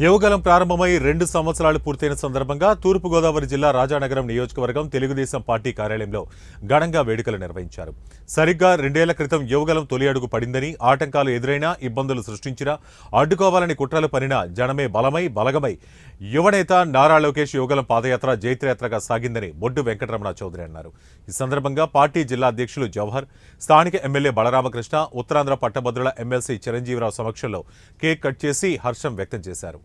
యువగలం ప్రారంభమై 2 సంవత్సరాలు పూర్తయిన సందర్భంగా తూర్పుగోదావరి జిల్లా రాజానగరం నియోజకవర్గం తెలుగుదేశం పార్టీ కార్యాలయంలో ఘనంగా వేడుకలు నిర్వహించారు. సరిగ్గా 2 ఏళ్ల క్రితం యువగలం తొలి అడుగు పడిందని, ఆటంకాలు ఎదురైనా, ఇబ్బందులు సృష్టించినా అడ్డుకోవాలని కుట్రలు పనినా జనమే బలమై బలగమై యువనేత నారా లోకేష్ యువగలం పాదయాత్ర జైత్రయాత్రగా సాగిందని బొడ్డు వెంకటరమణ చౌదరి అన్నారు. ఈ సందర్భంగా పార్టీ జిల్లా అధ్యక్షులు జవహర్, స్థానిక ఎమ్మెల్యే బలరామకృష్ణ, ఉత్తరాంధ్ర పట్టభద్రుల ఎమ్మెల్సీ చిరంజీవిరావు సమక్షంలో కేక్ కట్ చేసి హర్షం వ్యక్తం చేశారు.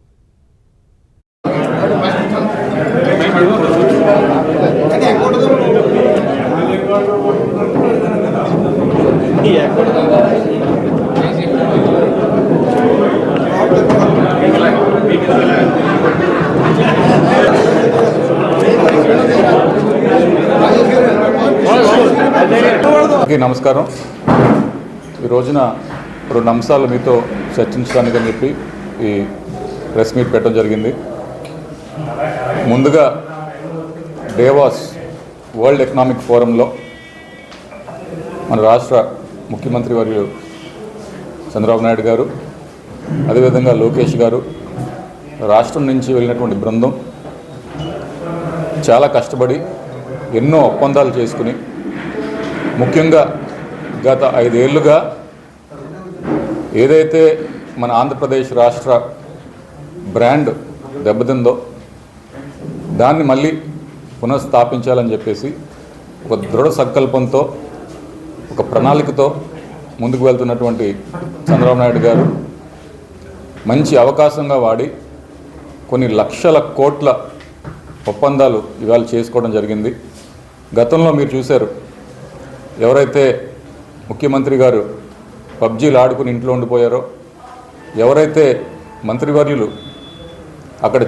నమస్కారం. ఈ రోజున 2 అంశాలు మీతో చర్చించడానికి అని చెప్పి ఈ ప్రెస్ మీట్ పెట్టడం జరిగింది. ముందుగా డేవాస్ వరల్డ్ ఎకనామిక్ ఫోరంలో మన రాష్ట్ర ముఖ్యమంత్రి వర్యులు చంద్రబాబు నాయుడు గారు, అదేవిధంగా లోకేష్ గారు, రాష్ట్రం నుంచి వెళ్ళినటువంటి బృందం చాలా కష్టపడి ఎన్నో ఒప్పందాలు చేసుకుని, ముఖ్యంగా గత 5 ఏళ్లుగా ఏదైతే మన ఆంధ్రప్రదేశ్ రాష్ట్ర బ్రాండ్ దెబ్బతిందో దాన్ని మళ్ళీ పునఃస్థాపించాలని చెప్పేసి ఒక దృఢ సంకల్పంతో, ఒక ప్రణాళికతో ముందుకు వెళ్తున్నటువంటి చంద్రబాబు నాయుడు గారు మంచి అవకాశంగా వాడి కొన్ని లక్షల కోట్ల ఒప్పందాలు ఇవాళ చేసుకోవడం జరిగింది. గతంలో మీరు చూశారు, ఎవరైతే ముఖ్యమంత్రి గారు పబ్జీలు ఆడుకుని ఇంట్లో ఉండిపోయారో, ఎవరైతే మంత్రివర్యులు అక్కడ